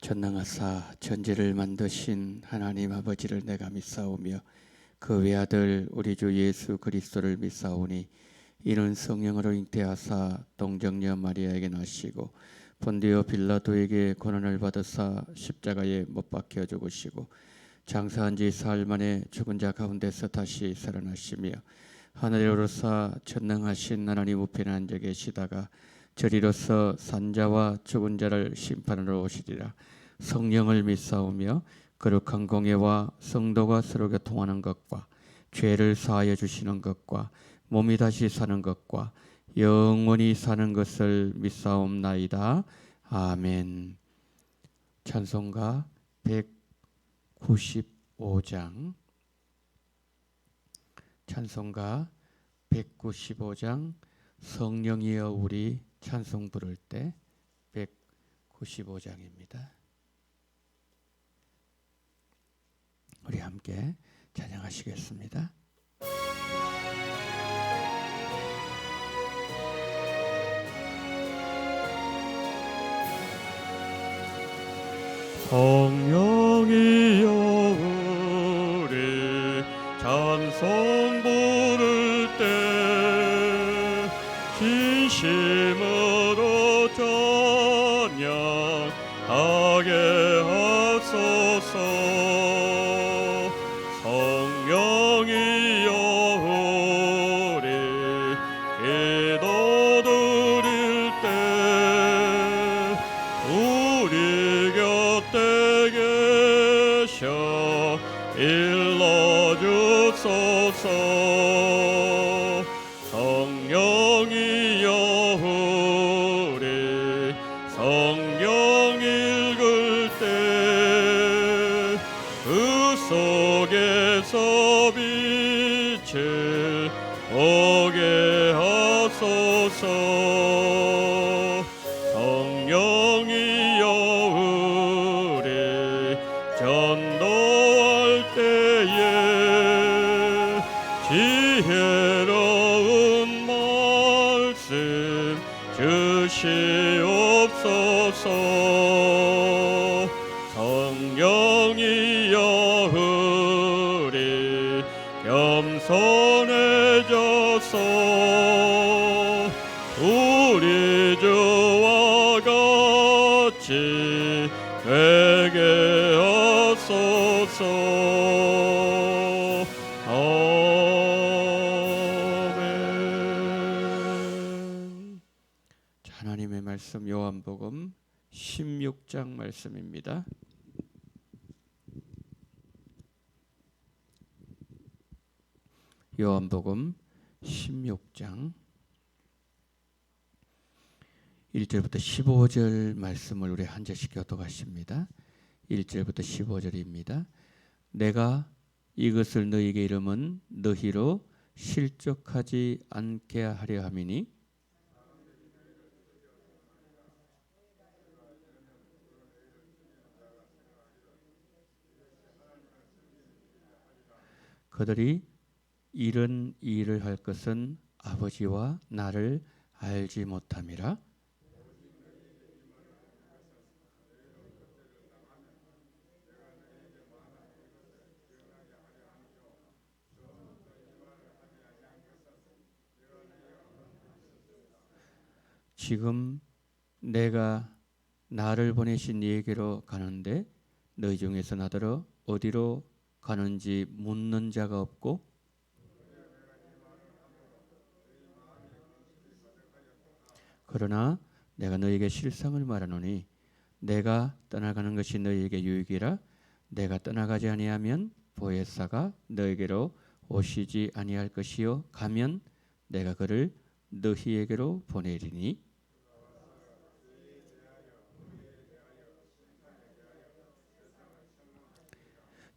전능하사 천지를 만드신 하나님 아버지를 내가 믿사오며 그 외아들 우리 주 예수 그리스도를 믿사오니 이는 성령으로 잉태하사 동정녀 마리아에게 나시고 본디오 빌라도에게 고난을 받으사 십자가에 못 박혀 죽으시고 장사한 지 사흘 만에 죽은 자 가운데서 다시 살아나시며 하늘에 오르사 전능하신 하나님 우편에 앉아 계시다가 저리로서 산자와 죽은 자를 심판하러 오시리라. 성령을 믿사오며 거룩한 공예와 성도가 서로 교통하는 것과 죄를 사하여 주시는 것과 몸이 다시 사는 것과 영원히 사는 것을 믿사옵나이다. 아멘. 찬송가 195장 찬송가 195장 성령이여 우리 찬송 부를 때 195장입니다. 우리 함께 찬양하시겠습니다. 성령이여 우리 찬송 부를 때 진심으로 찬양하게 하소서. 성령이여 우리 기도 드릴 때 우리 곁에 계셔 일러주소서. 성령이여 우리 성령 읽을 때 그 속에서 빛을 보게 하소서. 성령이여 우리 전도할 때에 지혜로운 말씀 주시옵소서. 성령이여 우리 겸손해져서 우리 주와 같이 되게 하소서. 아멘. 하나님의 말씀 요한복음 16장 말씀입니다. 요한복음 16장 1절부터 15절 말씀을 우리 한 절씩 교독하십니다. 1절부터 15절입니다. 내가 이것을 너희에게 이름은 너희로 실족하지 않게 하려 함이니 그들이 이런 일을 할 것은 아버지와 나를 알지 못함이라. 지금 내가 나를 보내신 이에게로 가는데 너희 중에서 나더러 어디로 가는지 묻는 자가 없고 그러나 내가 너희에게 실상을 말하노니 내가 떠나가는 것이 너희에게 유익이라. 내가 떠나가지 아니하면 보혜사가 너희에게로 오시지 아니할 것이요 가면 내가 그를 너희에게로 보내리니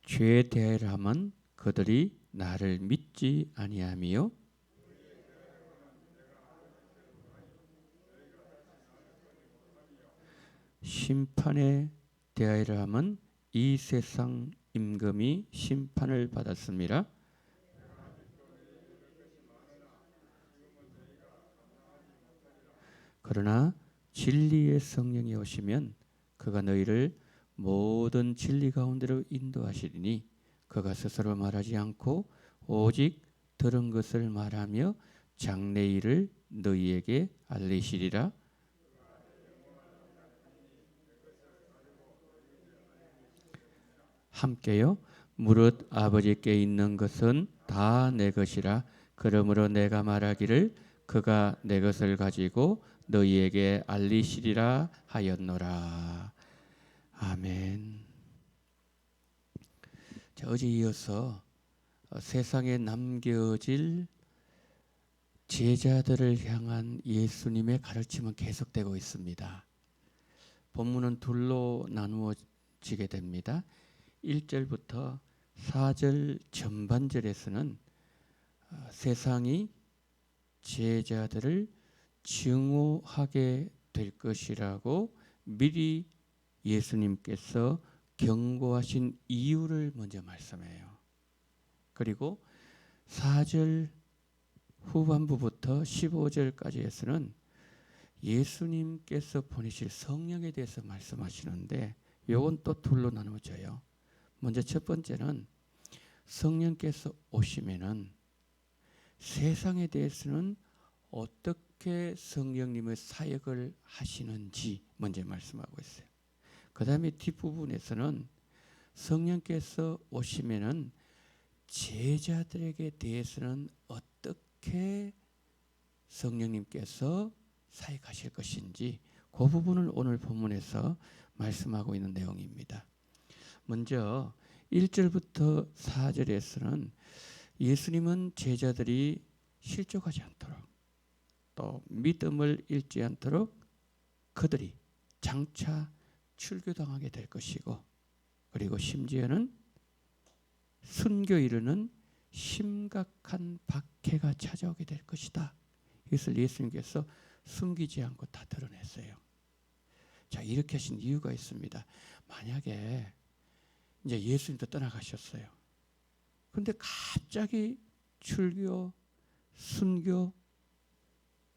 죄에 대하여 하면 그들이 나를 믿지 아니하며 심판에 대하여 하면 이 세상 임금이 심판을 받았습니다. 그러나 진리의 성령이 오시면 그가 너희를 모든 진리 가운데로 인도하시리니 그가 스스로 말하지 않고 오직 들은 것을 말하며 장래일을 너희에게 알리시리라. 함께요. 무릇 아버지께 있는 것은 다 내 것이라. 그러므로 내가 말하기를 그가 내 것을 가지고 너희에게 알리시리라 하였노라. 아멘. 자, 어제 이어서 세상에 남겨질 제자들을 향한 예수님의 가르침은 계속되고 있습니다. 본문은 둘로 나누어지게 됩니다. 1절부터 4절 전반절에서는 세상이 제자들을 증오하게 될 것이라고 미리 예수님께서 경고하신 이유를 먼저 말씀해요. 그리고 4절 후반부부터 15절까지에서는 예수님께서 보내실 성령에 대해서 말씀하시는데 요건 또 둘로 나누어져요. 먼저 첫 번째는 성령께서 오시면은 세상에 대해서는 어떻게 성령님의 사역을 하시는지 먼저 말씀하고 있어요. 그 다음에 뒷부분에서는 성령께서 오시면은 제자들에게 대해서는 어떻게 성령님께서 사역하실 것인지 그 부분을 오늘 본문에서 말씀하고 있는 내용입니다. 먼저 1절부터 4절에서는 예수님은 제자들이 실족하지 않도록 또 믿음을 잃지 않도록 그들이 장차 출교당하게 될 것이고 그리고 심지어는 순교 이르는 심각한 박해가 찾아오게 될 것이다. 이것을 예수님께서 숨기지 않고 다 드러냈어요. 자, 이렇게 하신 이유가 있습니다. 만약에 이제 예수님도 떠나가셨어요. 그런데 갑자기 출교, 순교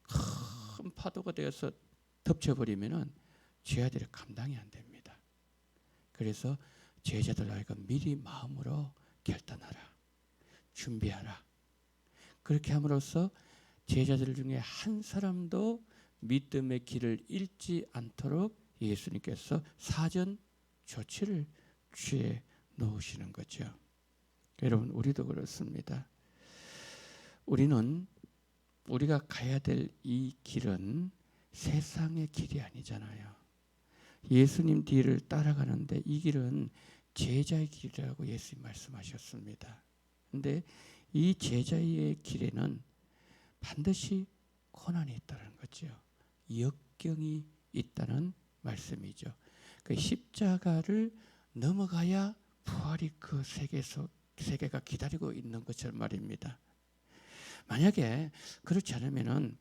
큰 파도가 되어서 덮쳐버리면은 제자들이 감당이 안 됩니다. 그래서 제자들 하여금 미리 마음으로 결단하라, 준비하라. 그렇게 함으로써 제자들 중에 한 사람도 믿음의 길을 잃지 않도록 예수님께서 사전 조치를 취해 놓으시는 거죠. 여러분, 우리도 그렇습니다. 우리가 가야 될 이 길은 세상의 길이 아니잖아요. 예수님 뒤를 따라가는데 이 길은 제자의 길이라고 예수님 말씀하셨습니다. 그런데 이 제자의 길에는 반드시 고난이 있다는 거죠. 역경이 있다는 말씀이죠. 그 십자가를 넘어가야 부활이 그 세계가 기다리고 있는 것처럼 말입니다. 만약에 그렇지 않으면은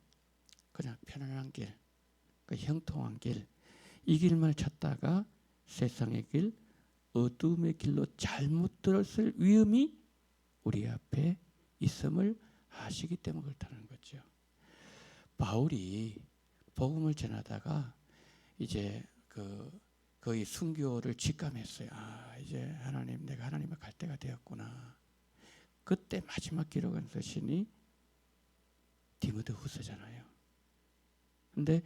그냥 편안한 길, 그 형통한 길, 이 길만 찾다가 세상의 길, 어둠의 길로 잘못 들었을 위험이 우리 앞에 있음을 아시기 때문에 그렇다는 거죠. 바울이 복음을 전하다가 이제 거의 순교를 직감했어요. 이제 하나님, 내가 하나님의 갈 때가 되었구나. 그때 마지막 기록을 쓰시니 디모데후서잖아요. 근데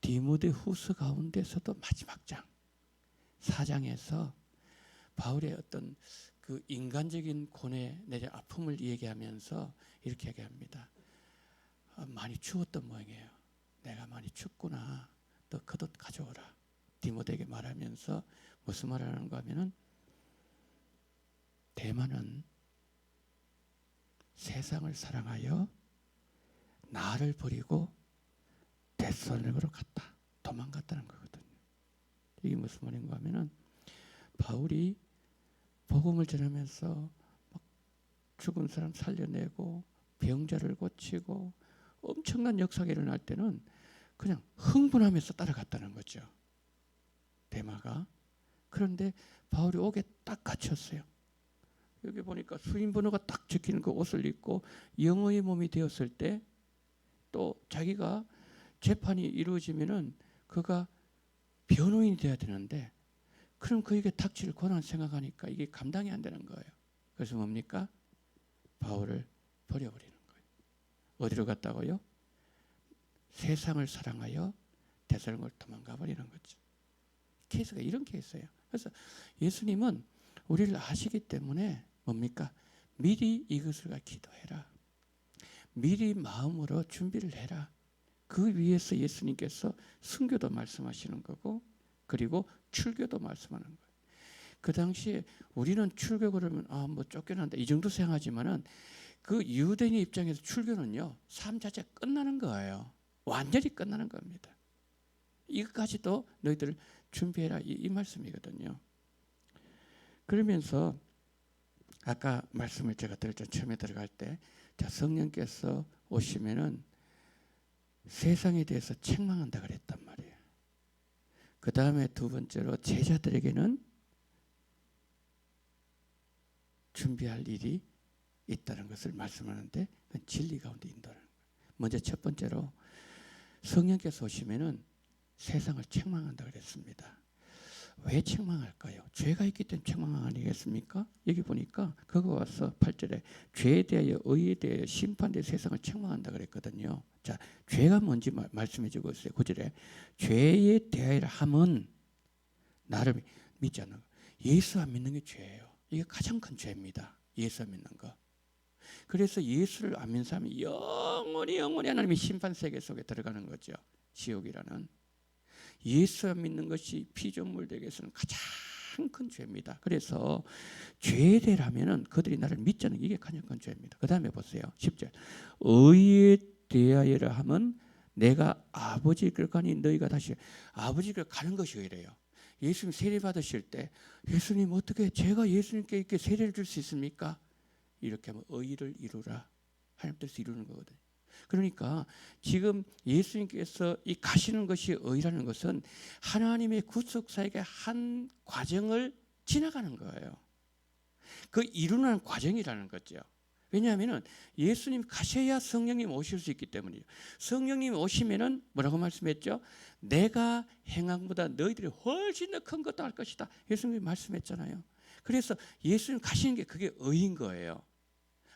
디모데후서 가운데서도 마지막 장 4장에서 바울의 어떤 그 인간적인 고뇌 내지 아픔을 얘기하면서 이렇게 얘기합니다. 많이 추웠던 모양이에요. 내가 많이 춥구나. 너 겉옷 가져오라. 디모데에게 말하면서 무슨 말하는가 하면은 대만은 세상을 사랑하여 나를 버리고 데살로니가로 갔다. 도망갔다는 거거든요. 이게 무슨 말인가 하면은 바울이 복음을 전하면서 막 죽은 사람 살려내고 병자를 고치고 엄청난 역사가 일어날 때는 그냥 흥분하면서 따라갔다는 거죠. 대마가. 그런데 바울이 옥에 딱 갇혔어요. 여기 보니까 수인 번호가 딱 적히는 그 옷을 입고 영어의 몸이 되었을 때 또 자기가 재판이 이루어지면은 그가 변호인이 돼야 되는데 그럼 그에게 닥칠 고난 생각하니까 이게 감당이 안 되는 거예요. 그래서 뭡니까? 바울을 버려버리는 거예요. 어디로 갔다고요? 세상을 사랑하여 데살로니가를 도망가 버리는 거죠. 케이스가 이런 케이스예요. 그래서 예수님은 우리를 아시기 때문에 뭡니까? 미리 이것을 기도해라. 미리 마음으로 준비를 해라. 그 위에서 예수님께서 순교도 말씀하시는 거고 그리고 출교도 말씀하는 거예요. 그 당시에 우리는 출교 그러면 뭐 쫓겨난다 이 정도 생각하지만은 그 유대인 입장에서 출교는요 삶 자체 끝나는 거예요. 완전히 끝나는 겁니다. 이것까지도 너희들 준비해라 이 말씀이거든요. 그러면서 아까 말씀을 제가 드렸죠. 처음에 들어갈 때 자, 성령께서 오시면은 세상에 대해서 책망한다 그랬단 말이에요. 그 다음에 두 번째로 제자들에게는 준비할 일이 있다는 것을 말씀하는데 진리 가운데 인도하는 거예요. 먼저 첫 번째로 성령께서 오시면은 세상을 책망한다 그랬습니다. 왜 책망할까요? 죄가 있기 때문에 책망 아니겠습니까? 여기 보니까 그거 와서 8절에 죄에 대하여 의에 대하여 심판에 대해 세상을 책망한다 그랬거든요. 자, 죄가 뭔지 말씀해 주고 있어요. 9절에 죄에 대하여 함은 나를 믿지 않는 거. 예수 안 믿는 게 죄예요. 이게 가장 큰 죄입니다. 예수 안 믿는 거. 그래서 예수를 안 믿는 사람이 영원히 하나님의 심판 세계 속에 들어가는 거죠. 지옥이라는. 예수 안 믿는 것이 피조물들에게서는 가장 큰 죄입니다. 그래서 죄에 대하면은 그들이 나를 믿지 않는 이게 가장 큰 죄입니다. 그 다음에 보세요. 10절 의에 대하여라 하면 내가 아버지 길 가니 너희가 다시 아버지 길 가는 것이 이래요. 예수님 세례 받으실 때 예수님 어떻게 제가 예수님께 이렇게 세례를 줄 수 있습니까? 이렇게 하면 의를 이루라. 하나님 뜻을 이루는 거거든요. 그러니까 지금 예수님께서 이 가시는 것이 의라는 것은 하나님의 구속사역의 한 과정을 지나가는 거예요. 그 이루는 과정이라는 거죠. 왜냐하면 예수님 가셔야 성령님 오실 수 있기 때문이에요. 성령님 오시면은 뭐라고 말씀했죠? 내가 행한 것보다 너희들이 훨씬 더 큰 것도 할 것이다. 예수님이 말씀했잖아요. 그래서 예수님 가시는 게 그게 의인 거예요.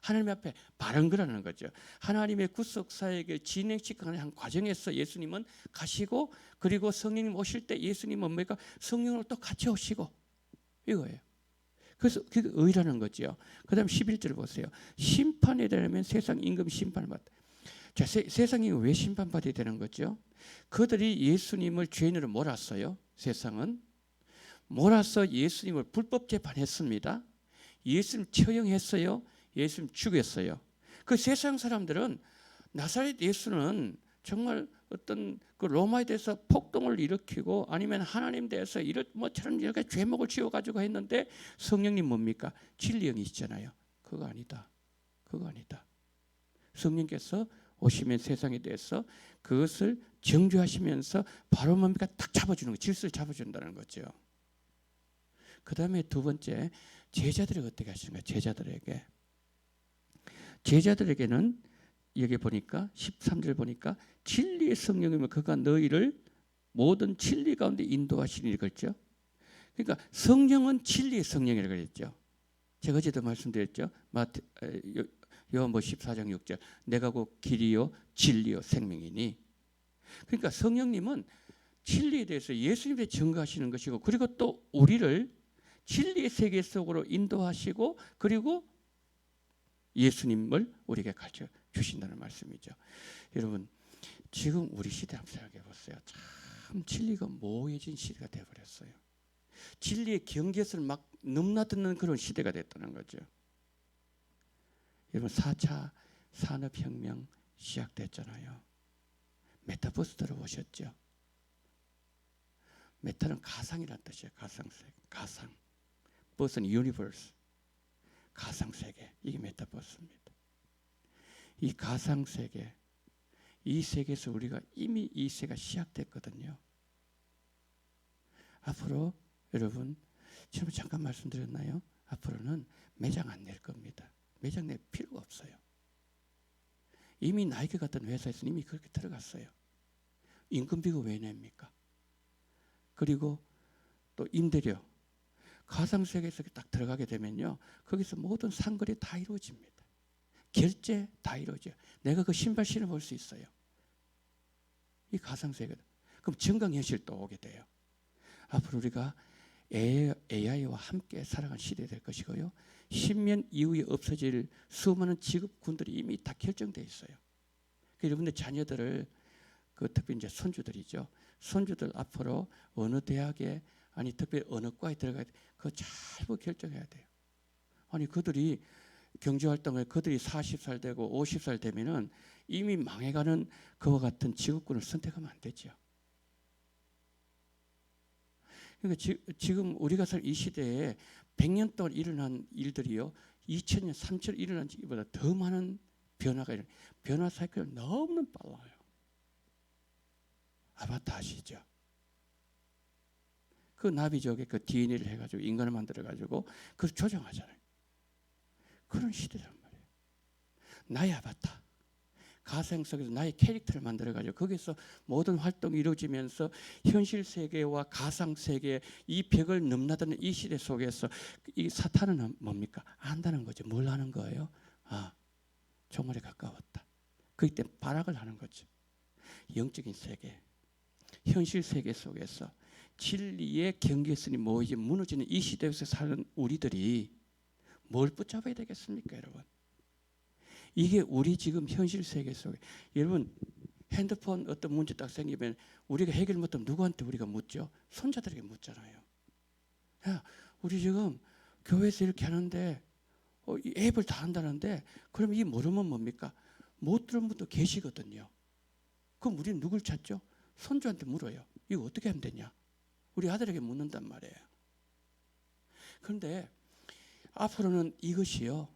하나님 앞에 바른 거라는 거죠. 하나님의 구속사역을 진행시키는 한 과정에서 예수님은 가시고 그리고 성령님 오실 때 예수님은 뭡니까? 성령으로 또 같이 오시고 이거예요. 그래서 그게 의라는 거죠. 그 다음 11절 보세요. 심판에 대하면 세상 임금 심판을 받다. 자, 세상이 왜 심판받아야 되는 거죠? 그들이 예수님을 죄인으로 몰았어요. 세상은. 몰아서 예수님을 불법 재판했습니다. 예수님 처형했어요. 예수님 죽였어요. 그 세상 사람들은 나사렛 예수는 정말 어떤 그 로마에 대해서 폭동을 일으키고 아니면 하나님 대해서 이런 뭐처럼 이렇게 죄목을 지어가지고 했는데 성령님 뭡니까? 진리형이시잖아요. 그거 아니다. 그거 아니다. 성령께서 오시면 세상에 대해서 그것을 정죄하시면서 바로 뭡니까? 딱 잡아주는 거, 질서를 잡아준다는 거죠. 그 다음에 두 번째 제자들에게 어떻게 하시는가? 제자들에게는 여기 보니까 13절 보니까 진리의 성령이면 그가 너희를 모든 진리 가운데 인도하시니 그랬죠. 그러니까 성령은 진리의 성령이라고 그랬죠. 제가 어제도 말씀드렸죠. 요한복음 14장 6절 내가 곧 길이요 진리요 생명이니. 그러니까 성령님은 진리에 대해서 예수님에 대해 증거하시는 것이고 그리고 또 우리를 진리의 세계 속으로 인도하시고 그리고 예수님을 우리에게 가르쳐 주신다는 말씀이죠. 여러분 지금 우리 시대 한번 생각해 보세요. 참 진리가 모호해진 시대가 되어버렸어요. 진리의 경계선을 막 넘나드는 그런 시대가 됐다는 거죠. 여러분 4차 산업혁명 시작됐잖아요. 메타버스 들어보셨죠? 메타는 가상이라는 뜻이에요. 가상. 버스는 유니버스. 가상세계. 이게 메타버스입니다. 이 가상세계. 이 세계에서 우리가 이미 이 세계가 시작됐거든요. 앞으로 여러분 지금 잠깐 말씀드렸나요? 앞으로는 매장 안 낼 겁니다. 매장 낼 필요가 없어요. 이미 나이키 같은 회사에서는 이미 그렇게 들어갔어요. 인건비가 왜 냅니까? 그리고 또 임대료 가상세계에서 딱 들어가게 되면요, 거기서 모든 상거래 다 이루어집니다. 결제 다 이루어져요. 내가 그 신발 신어볼 수 있어요. 이 가상세계. 그럼 증강현실도 오게 돼요. 앞으로 우리가 AI와 함께 살아가는 시대가 될 것이고요. 10년 이후에 없어질 수많은 직업군들이 이미 다 결정되어 있어요. 여러분들 자녀들을, 특히 이제 손주들이죠. 손주들 앞으로 어느 대학에, 아니 특별히 어느 과에 들어가야 돼, 그거 잘 결정해야 돼요. 아니 그들이 경제활동을 그들이 40살 되고 50살 되면은 이미 망해가는 그와 같은 직업군을 선택하면 안 되죠. 그러니까 지금 우리가 살 이 시대에 100년 동안 일어난 일들이요, 2000년, 3000년 일어난 지보다 더 많은 변화가 일어나요. 변화 사이클이 너무 빨라요. 아바타 아시죠? 그 나비족의 그 DNA를 해가지고 인간을 만들어가지고 그걸 조정하잖아요. 그런 시대란 말이에요. 나의 아바타, 가상 속에서 나의 캐릭터를 만들어가지고 거기서 모든 활동이 이루어지면서 현실 세계와 가상 세계 이 벽을 넘나드는 이 시대 속에서 이 사탄은 뭡니까? 안다는 거죠. 뭘 하는 거예요? 종말에 가까웠다. 그때 발악을 하는 거죠. 영적인 세계, 현실 세계 속에서 진리의 경계선이 모이지 무너지는 이 시대에서 사는 우리들이 뭘 붙잡아야 되겠습니까, 여러분? 이게 우리 지금 현실 세계 속에, 여러분 핸드폰 어떤 문제 딱 생기면 우리가 해결 못하면 누구한테 우리가 묻죠? 손자들에게 묻잖아요. 야, 우리 지금 교회에서 이렇게 하는데 이 앱을 다 한다는데, 그럼 이 모르면 뭡니까? 못 들은 분도 계시거든요. 그럼 우리는 누굴 찾죠? 손주한테 물어요. 이거 어떻게 하면 되냐? 우리 아들에게 묻는단 말이에요. 그런데 앞으로는 이것이요,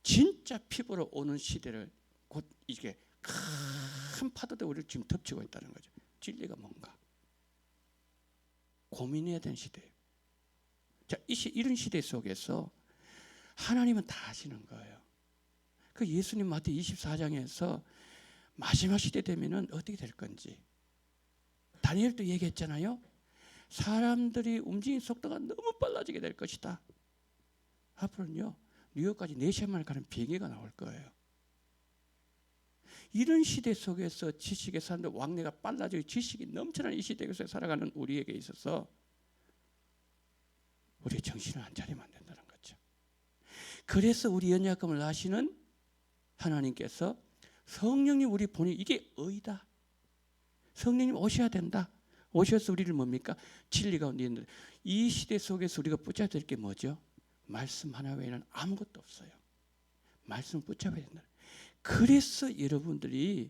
진짜 피부로 오는 시대를 곧 이게 큰 파도도 우리를 지금 덮치고 있다는 거죠. 진리가 뭔가 고민해야 되는 시대예요. 자, 이런 시대 속에서 하나님은 다 아시는 거예요. 그 예수님 마태 24장에서 마지막 시대 되면은 어떻게 될 건지 다니엘도 얘기했잖아요. 사람들이 움직이는 속도가 너무 빨라지게 될 것이다. 앞으로는요, 뉴욕까지 4시간만에 가는 비행기가 나올 거예요. 이런 시대 속에서 지식의 사람들 왕래가 빨라지고 지식이 넘쳐나는 이 시대에서 살아가는 우리에게 있어서 우리의 정신을 안 차리면 안 된다는 거죠. 그래서 우리 연약함을 아시는 하나님께서 성령님 우리 보니 이게 의다. 성령님 오셔야 된다. 오셔서 우리를 뭡니까? 진리 가운데 있는데, 이 시대 속에서 우리가 붙잡아야 될 게 뭐죠? 말씀 하나 외에는 아무것도 없어요. 말씀을 붙잡아야 된다. 그래서 여러분들이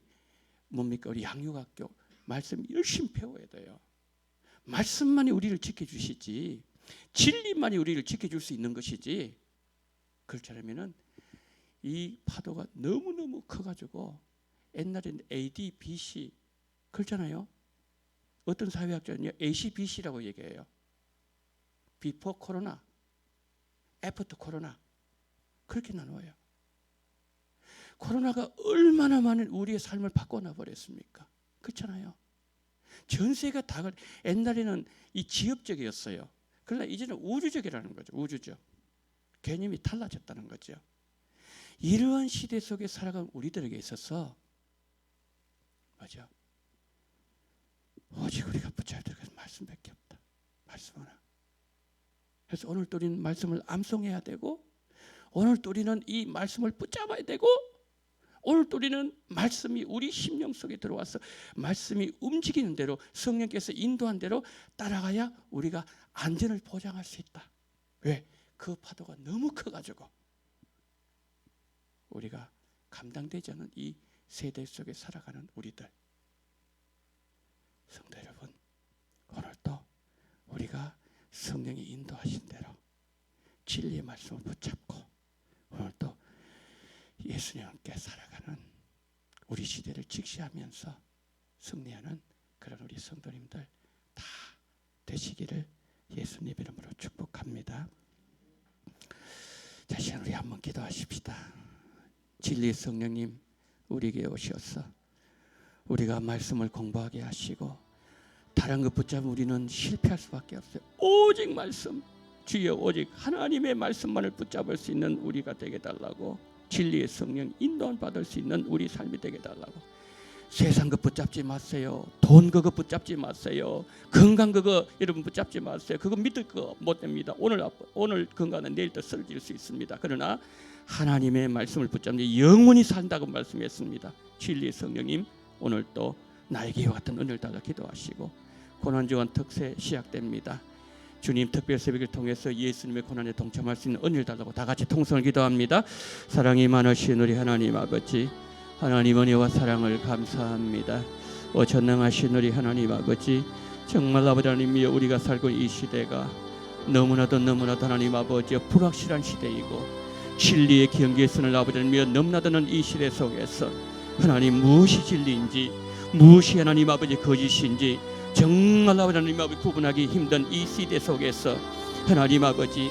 뭡니까? 우리 양육학교 말씀 열심히 배워야 돼요. 말씀만이 우리를 지켜주시지, 진리만이 우리를 지켜줄 수 있는 것이지, 그렇지 않으면 이 파도가 너무너무 커가지고, 옛날에는 AD, BC 그렇잖아요. 어떤 사회학자는요, ACBC라고 얘기해요. Before 코로나, After 코로나, 그렇게 나누어요. 코로나가 얼마나 많은 우리의 삶을 바꿔놔 버렸습니까? 그렇잖아요. 전 세계가 다, 옛날에는 이 지역적이었어요. 그러나 이제는 우주적이라는 거죠. 우주적. 개념이 달라졌다는 거죠. 이러한 시대 속에 살아가는 우리들에게 있어서 맞아, 오직 우리가 붙잡아야 될 것은 말씀밖에 없다. 말씀 하나. 그래서 오늘 또 우리는 말씀을 암송해야 되고, 오늘 또 우리는 이 말씀을 붙잡아야 되고, 오늘 또 우리는 말씀이 우리 심령 속에 들어와서 말씀이 움직이는 대로, 성령께서 인도한 대로 따라가야 우리가 안전을 보장할 수 있다. 왜? 그 파도가 너무 커가지고 우리가 감당되지 않은 이 세대 속에 살아가는 우리들, 성도 여러분, 오늘도 우리가 성령이 인도하신 대로 진리의 말씀을 붙잡고 오늘도 예수님과 함께 살아가는 우리 시대를 직시하면서 승리하는 그런 우리 성도님들 다 되시기를 예수님 이름으로 축복합니다. 다시 우리 한번 기도하십시다. 진리의 성령님 우리에게 오셔서 우리가 말씀을 공부하게 하시고, 다른 것 붙잡으면 우리는 실패할 수밖에 없어요. 오직 말씀, 주여 오직 하나님의 말씀만을 붙잡을 수 있는 우리가 되게 달라고, 진리의 성령 인도함 받을 수 있는 우리 삶이 되게 달라고. 세상 것 붙잡지 마세요. 돈 그거 붙잡지 마세요. 건강 그거 여러분 붙잡지 마세요. 그거 믿을 거 못 됩니다. 오늘 건강은 내일 또 쓰러질 수 있습니다. 그러나 하나님의 말씀을 붙잡는 영원히 산다고 말씀했습니다. 진리의 성령님 오늘 또 나에게 이와 같은 은혜를 달라 기도하시고, 고난주간 특세 시작됩니다. 주님 특별 새벽을 통해서 예수님의 고난에 동참할 수 있는 은혜를 달라고 다 같이 통성을 기도합니다. 사랑이 많으신 우리 하나님 아버지, 하나님 은혜와 사랑을 감사합니다. 전능하신 우리 하나님 아버지, 정말 아버지 하나님이여, 우리가 살고 이 시대가 너무나도 하나님 아버지 불확실한 시대이고 진리의 경계선을 아버지 하나님이여 넘나드는 이 시대 속에서 하나님 무엇이 진리인지 무엇이 하나님 아버지 거짓인지 정말 아버지 하나님 아버지 구분하기 힘든 이 시대 속에서 하나님 아버지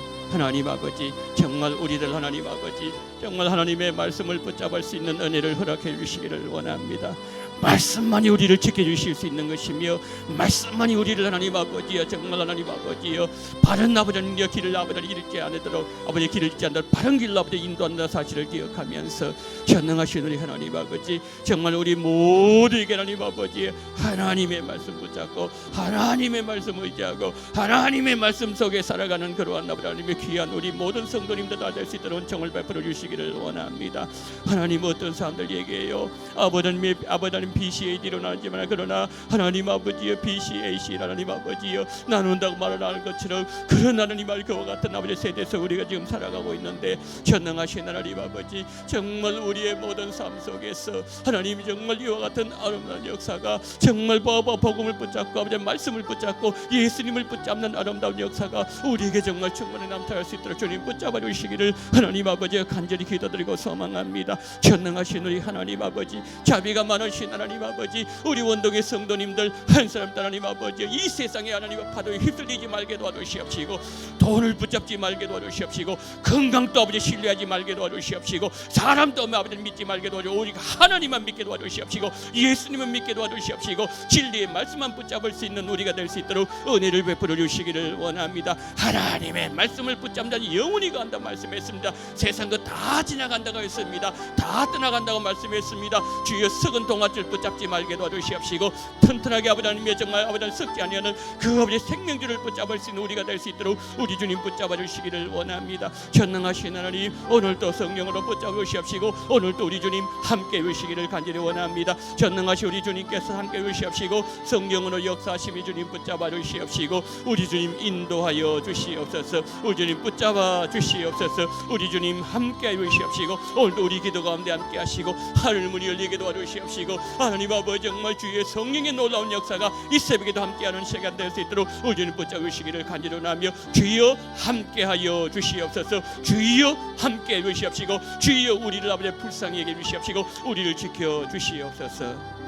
정말 우리들 하나님 아버지 정말 하나님의 말씀을 붙잡을 수 있는 은혜를 허락해 주시기를 원합니다. 말씀만이 우리를 지켜주실 수 있는 것이며, 말씀만이 우리를 하나님 아버지여 정말 하나님 아버지여 바른 아버지 하나님의 길을 아버지 잃지 않도록, 아버지 길을 잃지 않도록 바른 길로 아버지 인도한다 사실을 기억하면서 전능하신 우리 하나님 아버지 정말 우리 모두에게 하나님 아버지 하나님의 말씀 붙잡고 하나님의 말씀 의지하고 하나님의 말씀 속에 살아가는 그러한 아버지 하나님의 귀한 우리 모든 성도님들 다 될 수 있도록 은총을 베풀어 주시기를 원합니다. 하나님 어떤 사람들 얘기해요. 아버지 하나님 BCAD로 나누지만 그러나 하나님 아버지여 BCAC 하나님 아버지여 나눈다고 말을 하는 것처럼 그런 하나님 그와 같은 아버지 세대에서 우리가 지금 살아가고 있는데, 전능하신 하나님 아버지 정말 우리의 모든 삶 속에서 하나님 정말 이와 같은 아름다운 역사가 정말 복음을 붙잡고 아버지 말씀을 붙잡고 예수님을 붙잡는 아름다운 역사가 우리에게 정말 충분히 남타할 수 있도록 주님 붙잡아 주시기를 하나님 아버지 간절히 기도드리고 소망합니다. 전능하신 우리 하나님 아버지, 자비가 많으신 하나님 아버지, 우리 원동의 성도님들 한 사람 하나님 아버지 이 세상의 하나님 파도에 휩쓸리지 말게 도와주시옵시고, 돈을 붙잡지 말게 도와주시옵시고, 건강도 아버지 신뢰하지 말게 도와주시옵시고, 사람도 아버지 믿지 말게 도와주시고, 오직 하나님만 믿게 도와주시옵시고, 예수님만 믿게 도와주시옵시고, 진리의 말씀만 붙잡을 수 있는 우리가 될 수 있도록 은혜를 베풀어 주시기를 원합니다. 하나님의 말씀을 붙잡는 영원히 간다 말씀했습니다. 세상 것 다 지나간다고 했습니다. 다 떠나간다고 말씀했습니다. 주여 썩은 동아줄 붙잡지 말게 도와주시옵시고, 튼튼하게 아버지 하나님의 정말 아버지 하나님 썩지 아니하는 그 아버지 생명줄을 붙잡을 수 있는 우리가 될 수 있도록 우리 주님 붙잡아 주시기를 원합니다. 전능하신 하나님 오늘도 성령으로 붙잡아 주시옵시고, 오늘도 우리 주님 함께 주시기를 간절히 원합니다. 전능하신 우리 주님께서 함께 주시옵시고, 성령으로 역사하심이 주님 붙잡아 주시옵시고, 우리 주님 인도하여 주시옵소서. 우리 주님 붙잡아 주시옵소서. 우리 주님 함께 주시옵시고, 오늘도 우리 기도 가운데 함께 하시고 하늘문이 열리게 도와주시옵시고, 하나님 아버지 정말 주의 성령의 놀라운 역사가 이 새벽에도 함께하는 시간 될 수 있도록 우리 주님 붙잡아 주시기를 간절히 원하며, 주여 함께하여 주시옵소서. 주여 함께 주시옵시고, 주여 우리를 아버지 불쌍히 여겨 주시옵시고, 우리를 지켜 주시옵소서.